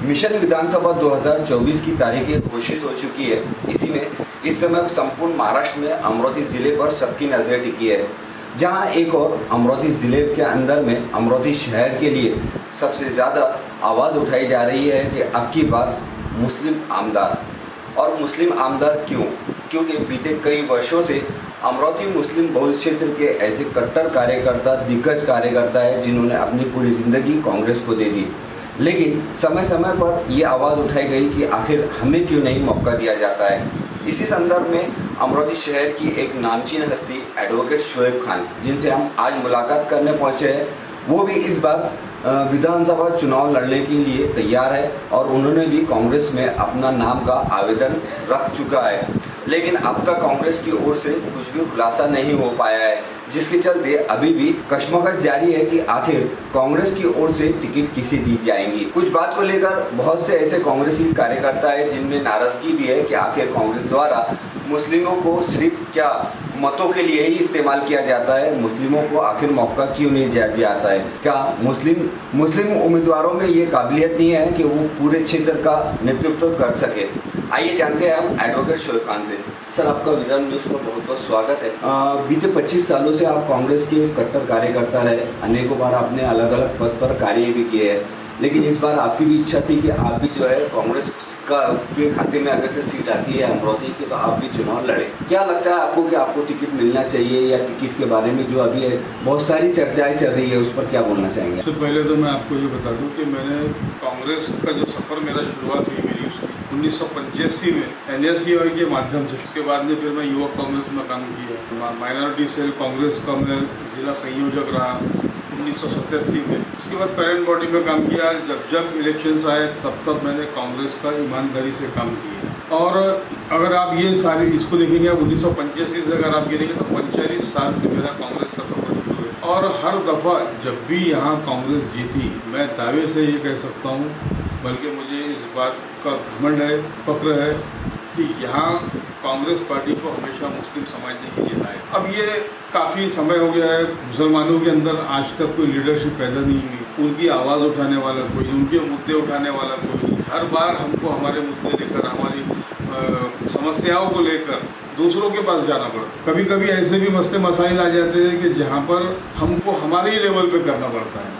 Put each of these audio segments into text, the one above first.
Mission विधानसभा 2024 की तारीखें घोषित हो चुकी है। इसी में इस समय संपूर्ण महाराष्ट्र में अमरावती ज़िले पर सबकी नज़र टिकी है, जहां एक और अमरावती ज़िले के अंदर में अमरावती शहर के लिए सबसे ज़्यादा आवाज़ उठाई जा रही है कि अब की बार मुस्लिम आमदार। और मुस्लिम आमदार क्यों? क्योंकि बीते कई वर्षों से अमरावती मुस्लिम बहुल क्षेत्र के ऐसे कट्टर कार्यकर्ता, दिग्गज कार्यकर्ता है जिन्होंने अपनी पूरी ज़िंदगी कांग्रेस को दे दी। लेकिन समय समय पर ये आवाज़ उठाई गई कि आखिर हमें क्यों नहीं मौका दिया जाता है। इसी संदर्भ में अमरावती शहर की एक नामचीन हस्ती एडवोकेट शोएब खान, जिनसे हम आज मुलाकात करने पहुंचे हैं, वो भी इस बार विधानसभा चुनाव लड़ने के लिए तैयार है और उन्होंने भी कांग्रेस में अपना नाम का आवेदन रख चुका है। लेकिन अब तक कांग्रेस की ओर से कुछ भी खुलासा नहीं हो पाया है, जिसके चलते अभी भी कशमकश जारी है कि आखिर कांग्रेस की ओर से टिकट किसे दी जाएंगी। कुछ बात को लेकर बहुत से ऐसे कांग्रेसी कार्यकर्ता है जिनमें नाराजगी भी है कि आखिर कांग्रेस द्वारा मुस्लिमों को सिर्फ क्या मतों के लिए ही इस्तेमाल किया जाता है, मुस्लिमों को आखिर मौका क्यों नहीं दिया जाता है। क्या मुस्लिम उम्मीदवारों में ये काबिलियत नहीं है कि वो पूरे क्षेत्र का नेतृत्व कर सके। आइए जानते हैं हम एडवोकेट शोएब खान से। सर, आपका विजन न्यूज़ पर बहुत बहुत स्वागत है। बीते 25 सालों से आप कांग्रेस के कट्टर कार्यकर्ता रहे, अनेकों बार आपने अलग अलग पद पर कार्य भी किए हैं, लेकिन इस बार आपकी भी इच्छा थी कि आप भी जो है कांग्रेस के खाते में अगर से सीट आती है अमरावती की तो आप भी चुनाव लड़े। क्या लगता है आपको कि आपको टिकट मिलना चाहिए, या टिकट के बारे में जो अभी बहुत सारी चर्चाएं चल रही है उस पर क्या बोलना चाहेंगे? सबसे पहले तो मैं आपको ये बता दूं कि मैंने कांग्रेस का जो सफ़र मेरा शुरुआत हुई मेरी उसकी 1985 में NSCI के माध्यम से। उसके बाद में फिर मैं युवक कांग्रेस में काम किया, माइनॉरिटी सेल कांग्रेस का मैं जिला संयोजक रहा 1987 में। उसके बाद पेरेंट बॉडी में काम किया। जब इलेक्शंस आए तब मैंने कांग्रेस का ईमानदारी से काम किया। और अगर आप ये सारी इसको देखेंगे, आप 1985 से अगर आप गिनेंगे तो 45 साल से मेरा कांग्रेस का सफर शुरू है। और हर दफ़ा जब भी यहाँ कांग्रेस जीती, मैं दावे से ये कह सकता हूँ, बल्कि मुझे इस बात का घमंड है, फक्र है कि यहाँ कांग्रेस पार्टी को हमेशा मुस्लिम समाज ने ही जीता है। अब ये काफ़ी समय हो गया है, मुसलमानों के अंदर आज तक कोई लीडरशिप पैदा नहीं हुई, उनकी आवाज़ उठाने वाला कोई, उनके मुद्दे उठाने वाला कोई। हर बार हमको हमारे मुद्दे लेकर, हमारी समस्याओं को लेकर दूसरों के पास जाना पड़ता। कभी कभी ऐसे भी मसले मसाइल आ जाते हैं कि जहाँ पर हमको हमारे ही लेवल पे करना पड़ता है।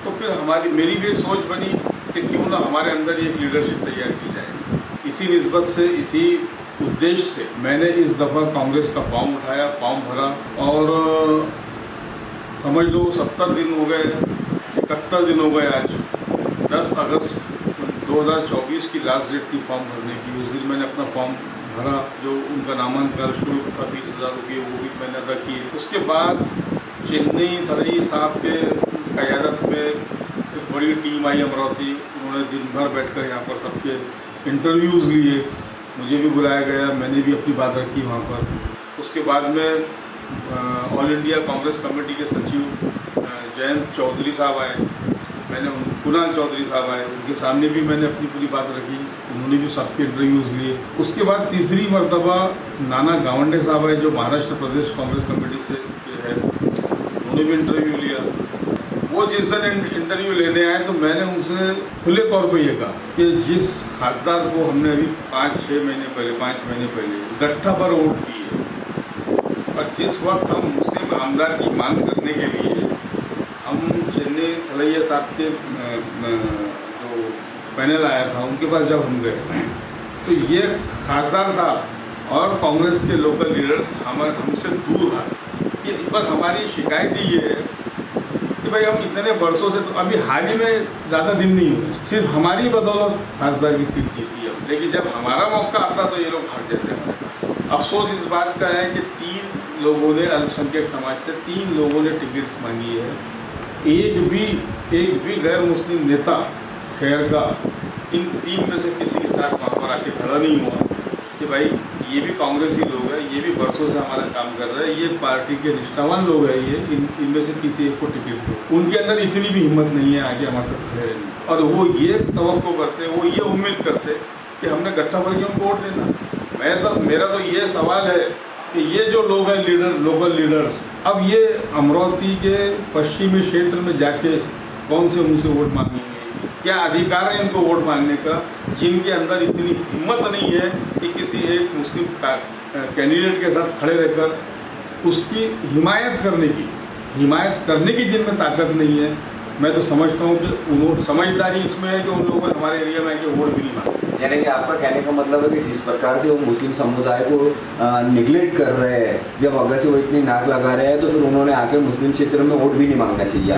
तो फिर मेरी भी एक सोच बनी कि क्यों ना हमारे अंदर एक लीडरशिप तैयार की जाए। इसी निस्बत से, इसी उद्देश्य से मैंने इस दफ़ा कांग्रेस का फॉर्म उठाया, फॉर्म भरा और समझ लो 70 दिन हो गए, 71 दिन हो गए। आज 10 अगस्त 2024 की लास्ट डेट थी फॉर्म भरने की। उस दिन मैंने अपना फॉर्म भरा। जो उनका नामांकन शुल्क था 20,000 रुपये, वो भी मैंने अदा किए। उसके बाद चेन्नई थरई साहब के क़यादत में एक बड़ी टीम आई अमरावती। उन्होंने दिन भर बैठकर यहाँ पर सबके इंटरव्यूज़ लिए, मुझे भी बुलाया गया, मैंने भी अपनी बात रखी वहाँ पर। उसके बाद में ऑल इंडिया कांग्रेस कमेटी के सचिव जयंत चौधरी साहब आए, कुणाल चौधरी साहब आए, उनके सामने भी मैंने अपनी पूरी बात रखी, उन्होंने भी सबके इंटरव्यूज़ लिए। उसके बाद तीसरी मरतबा नाना गावंडे साहब आए, जो महाराष्ट्र प्रदेश कांग्रेस कमेटी से है, उन्होंने भी इंटरव्यू लिया। वो जिस दिन इंटरव्यू लेने आए तो मैंने उनसे खुले तौर पे ये कहा कि जिस खासदार को हमने अभी 5 महीने पहले गट्ठा पर वोट किए, और जिस वक्त हम मुस्लिम आमदार की मांग करने के लिए हम चेन्नई थलैया साहब के जो पैनल आया था उनके पास जब हम गए, तो ये खासदार साहब और कांग्रेस के लोकल लीडर्स हमसे दूर भागे। ये बस हमारी शिकायत ही ये है कि भाई हम इतने वर्षों से, तो अभी हाल ही में ज़्यादा दिन नहीं हुए, सिर्फ हमारी बदौलत खासदार की सीट जीती है। लेकिन जब हमारा मौका आता तो ये लोग भाग जाते हैं हमारे पास। अफसोस इस बात का है कि 3 लोगों ने, अल्पसंख्यक समाज से 3 लोगों ने टिकट मांगी है। एक भी गैर मुस्लिम नेता शहर का इन 3 में से किसी के साथ वहाँ पर आके खड़ा नहीं हुआ कि भाई ये भी कांग्रेसी लोग हैं, ये भी वर्षों से हमारा काम कर रहे हैं, ये पार्टी के निष्ठावान लोग हैं, ये इनमें से किसी एक को टिकट दो। उनके अंदर इतनी भी हिम्मत नहीं है आगे हमारे साथ खड़े रहने, और वो ये तवक्को करते, वो ये उम्मीद करते कि हमने गट्ठा भर के उनको वोट देना। मेरा तो ये सवाल है कि ये जो लोग हैं लोकल लीडर्स, अब ये अमरावती के पश्चिमी क्षेत्र में जाके कौन से उनसे वोट मांगेंगे? क्या अधिकार है इनको वोट मांगने का, जिनके अंदर इतनी हिम्मत नहीं है कि किसी एक मुस्लिम कैंडिडेट के साथ खड़े रहकर उसकी हिमायत करने की जिनमें ताकत नहीं है। मैं तो समझता हूँ कि उन्होंने समझदारी इसमें है कि उन लोगों ने हमारे एरिया में आके वोट भी नहीं मांगा। यानी कि आपका कहने का मतलब है कि जिस प्रकार से वो मुस्लिम समुदाय को निगलेक्ट कर रहे हैं, जब अगर से वो इतनी नाक लगा रहे हैं तो फिर उन्होंने आके मुस्लिम क्षेत्र में वोट भी नहीं मांगना चाहिए।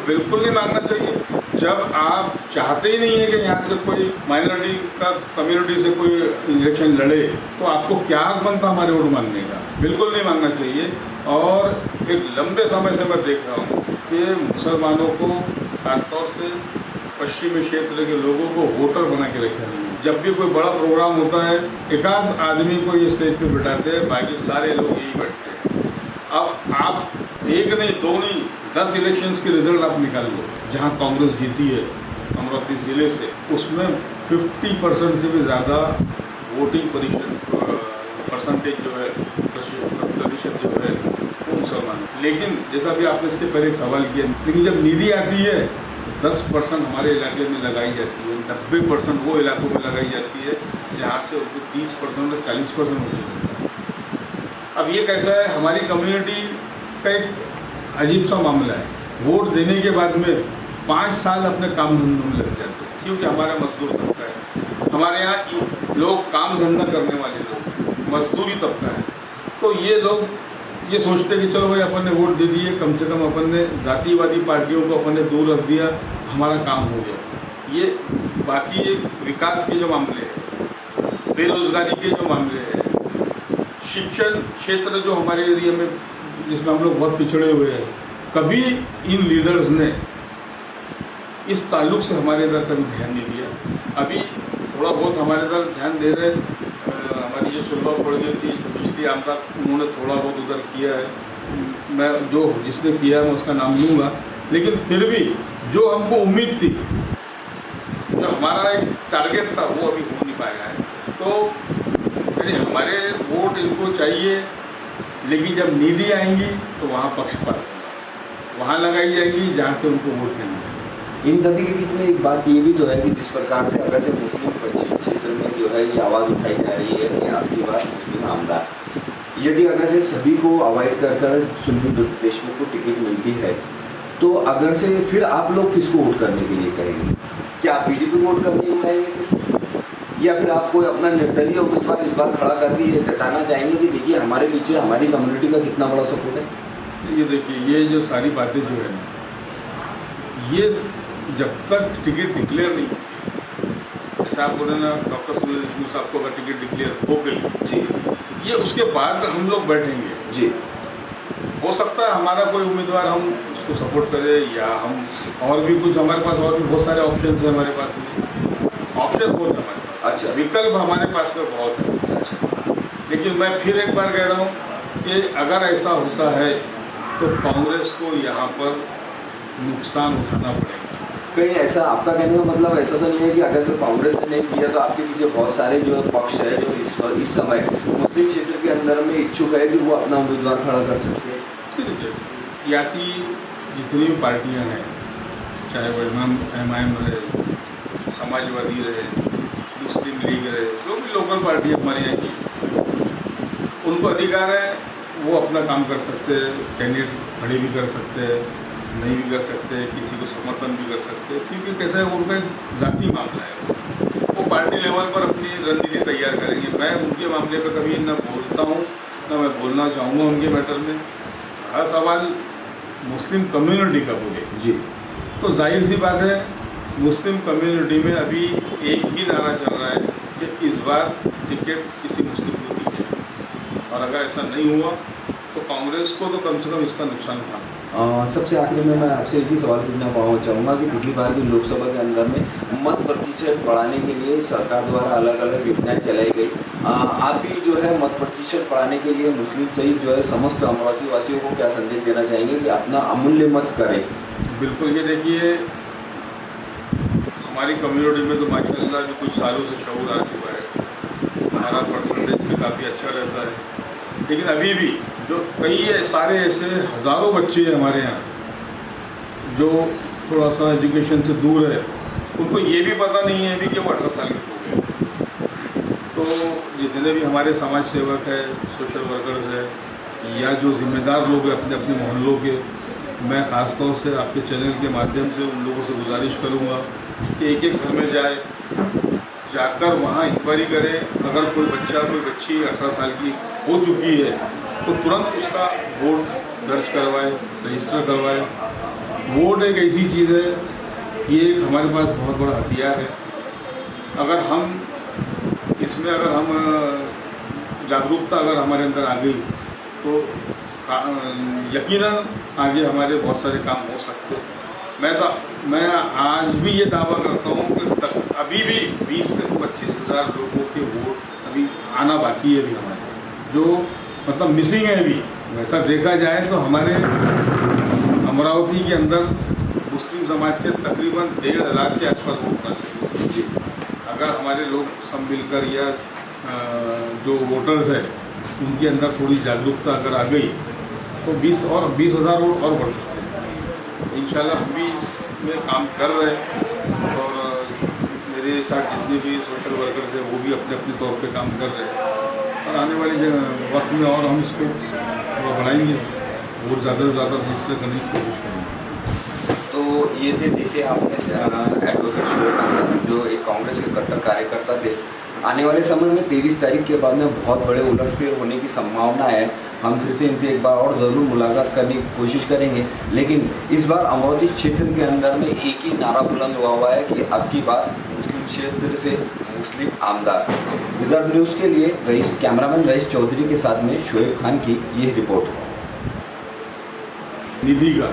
बिल्कुल नहीं मांगना चाहिए। जब आप चाहते ही नहीं है कि यहाँ से कोई माइनॉरिटी का कम्युनिटी से कोई इलेक्शन लड़े, तो आपको क्या हक बनता हमारे वोट मांगने का? बिल्कुल नहीं मांगना चाहिए। और एक लंबे समय से मैं देख रहा हूँ कि मुसलमानों को, खासतौर से पश्चिमी क्षेत्र के लोगों को वोटर बना के रखा नहीं है। जब भी कोई बड़ा प्रोग्राम होता है, एक आध आदमी को ये स्टेज पे बिठाते हैं, बाकी सारे लोग यही बैठते हैं। अब आप एक नहीं, दो नहीं, 10 इलेक्शंस के रिजल्ट आप निकाल लो जहाँ कांग्रेस जीती है अमरावती ज़िले से, उसमें 50% से भी ज़्यादा वोटिंग परसेंटेज जो है, प्रतिशत जो है वो मुसलमान है। लेकिन जैसा भी आपने इसके पहले एक सवाल किया, लेकिन जब निधि आती है 10% हमारे इलाके में लगाई जाती है, 90% वो इलाकों में लगाई जाती है जहाँ से उनको 30% और 40% हो जाता है। अब ये कैसा है, हमारी कम्युनिटी का एक अजीब सा मामला है। वोट देने के बाद में 5 साल अपने काम धंधों में लग जाते हैं, क्योंकि हमारा मजदूर तबका है। हमारे यहाँ लोग काम धंधा करने वाले लोग मजदूरी तबका है। तो ये लोग ये सोचते हैं कि चलो भाई अपन ने वोट दे दिए, कम से कम अपन ने जातिवादी पार्टियों को अपन ने दूर रख दिया, हमारा काम हो गया। ये बाकी विकास के जो मामले हैं, बेरोजगारी के जो मामले हैं, शिक्षण क्षेत्र जो हमारे एरिया में जिसमें हम लोग बहुत पिछड़े हुए हैं, कभी इन लीडर्स ने इस ताल्लुक से हमारे इधर कभी ध्यान नहीं दिया। अभी थोड़ा बहुत हमारे इधर ध्यान दे रहे हैं। हमारी जो सुलभ पड़ गई थी पिछली आम तक, उन्होंने थोड़ा बहुत उधर किया है। मैं जो जिसने किया है मैं उसका नाम लूँगा, लेकिन फिर भी जो हमको उम्मीद थी, जो हमारा एक टारगेट था, वो अभी हो नहीं पाया है। तो यानी हमारे वोट इनको चाहिए, लेकिन जब निधि आएंगी तो वहाँ पक्षपात होगा, वहाँ लगाई जाएगी जहाँ से उनको वोट देना है। इन सभी के बीच में एक बात ये भी तो है कि जिस प्रकार से अगर से मुस्लिम पश्चिम क्षेत्र में जो है ये आवाज़ उठाई जा रही है कि आपकी बात मुस्लिम आमदार, यदि अगर से सभी को अवॉइड कर सुनील देशमुख को टिकट मिलती है, तो अगर से फिर आप लोग किसको वोट करने के लिए कहेंगे? क्या आप बीजेपी को वोट करने के लिए कहेंगे, या फिर आप कोई अपना निर्दलीय उम्मीदवार इस बार खड़ा करके ये जताना चाहेंगे कि देखिए हमारे पीछे हमारी कम्युनिटी का कितना बड़ा सपोर्ट है? ये देखिए, ये जो सारी बातें जो है ना, ये जब तक टिकट डिक्लेयर नहीं, जैसे आप बोले ना डॉक्टर सुनील देशमुख साहब को अगर टिकट डिक्लेयर हो गई जी, ये उसके बाद हम लोग बैठेंगे जी। हो सकता है हमारा कोई उम्मीदवार हम उसको सपोर्ट करें, या हम और भी कुछ, हमारे पास और भी बहुत सारे ऑप्शन हैं, हमारे पास ऑप्शन बहुत है हमारे पास। अच्छा, विकल्प हमारे पास में बहुत है। अच्छा, लेकिन मैं फिर एक बार कह रहा हूँ कि अगर ऐसा होता है तो कांग्रेस को यहाँ पर नुकसान उठाना पड़ेगा। कहीं ऐसा आपका कहने का मतलब ऐसा तो नहीं है कि अगर से कांग्रेस ने नहीं किया तो आपके पीछे बहुत सारे जो पक्ष है जो इस समय मुस्लिम क्षेत्र के अंदर में इच्छुक है कि वो अपना उम्मीदवार खड़ा कर सकते हैं? सियासी जितनी भी पार्टियां हैं, चाहे वो MIM रहे, समाजवादी रहे, मुस्लिम लीग रहे, जो भी लोकल पार्टियां हमारे यहाँ की, उनको अधिकार है, वो अपना काम कर सकते हैं, कैंडिडेट खड़े भी कर सकते हैं, नहीं भी कर सकते, किसी को समर्थन भी कर सकते, क्योंकि कैसा है उनका जाति मामला है। वो पार्टी लेवल पर अपनी रणनीति तैयार करेंगे। मैं उनके मामले पर कभी ना बोलता हूँ, ना मैं बोलना चाहूँगा उनके मैटर में। हर सवाल मुस्लिम कम्युनिटी का बोले जी, तो जाहिर सी बात है मुस्लिम कम्युनिटी में अभी एक ही नारा चल रहा है कि इस बार टिकट किसी मुस्लिम को दी जाए, और अगर ऐसा नहीं हुआ तो कांग्रेस को तो कम से कम इसका नुकसान उठाना। सबसे आखिरी में मैं आपसे एक ही सवाल पूछना चाहूँगा कि पिछली बार भी लोकसभा के अंदर में मत प्रतिशत बढ़ाने के लिए सरकार द्वारा अलग अलग योजनाएं चलाई गई। आप भी जो है मत प्रतिशत बढ़ाने के लिए मुस्लिम सहित जो है समस्त अमरावती वासियों को क्या संदेश देना चाहेंगे कि अपना अमूल्य मत करें? बिल्कुल, ये देखिए हमारी कम्युनिटी में तो माशाल्लाह जो कुछ सालों से शऊर आ चुका है, हमारा परसेंटेज भी काफ़ी अच्छा रहता है, लेकिन अभी भी जो कई सारे ऐसे हज़ारों बच्चे हैं हमारे यहाँ जो थोड़ा सा एजुकेशन से दूर है, उनको ये भी पता नहीं है अभी कि वो 18 साल के हो गए। तो जितने भी हमारे समाज सेवक है, सोशल वर्कर्स है या जो जिम्मेदार लोग हैं अपने अपने मोहल्लों के, मैं ख़ास तौर से आपके चैनल के माध्यम से उन लोगों से गुजारिश करूँगा कि एक एक घर में जाकर वहाँ इंक्वायरी करें। अगर कोई बच्चा कोई बच्ची 18 साल की हो चुकी है तो तुरंत उसका वोट दर्ज करवाए, रजिस्टर करवाए। वोट एक ऐसी चीज़ है, ये एक हमारे पास बहुत बड़ा हथियार है। अगर हम इसमें जागरूकता अगर हमारे अंदर आ गई तो यकीनन आगे हमारे बहुत सारे काम हो सकते। मैं आज भी ये दावा करता हूँ कि अभी भी 20 से 25 हज़ार लोगों के वोट अभी आना बाकी है, अभी हमारे जो मतलब मिसिंग है अभी। वैसा देखा जाए तो हमारे अमरावती के अंदर मुस्लिम समाज के तकरीबन 1,500 के आसपास वोट होना चाहिए जी। अगर हमारे लोग सब मिलकर या जो वोटर्स है उनके अंदर थोड़ी जागरूकता अगर आ गई तो 20,000 वोट और बढ़ सकते हैं। इंशाल्लाह हम भी इसमें काम कर रहे हैं और मेरे साथ जितने भी सोशल वर्कर्स हैं वो भी अपने अपने तौर पे काम कर रहे हैं और आने वाले वक्त में और हम इसको थोड़ा बढ़ाएंगे, वोट ज़्यादा से ज़्यादा रजिस्टर करने की कोशिश करेंगे। तो ये थे, देखिए आपने एडवोकेट शोएब खान साहब जो एक कांग्रेस के कट्टर कार्यकर्ता थे। आने वाले समय में 23 तारीख के बाद में बहुत बड़े उलटफेर होने की संभावना है। हम फिर से इनसे एक बार और ज़रूर मुलाकात करने की कोशिश करेंगे, लेकिन इस बार अमरावती क्षेत्र के अंदर में एक ही नारा बुलंद हुआ है कि अब की बार मुस्लिम क्षेत्र से मुस्लिम आमदार। विदर्भ न्यूज़ के लिए कैमरामैन रईस चौधरी के साथ में शोएब खान की यह रिपोर्ट। निधि का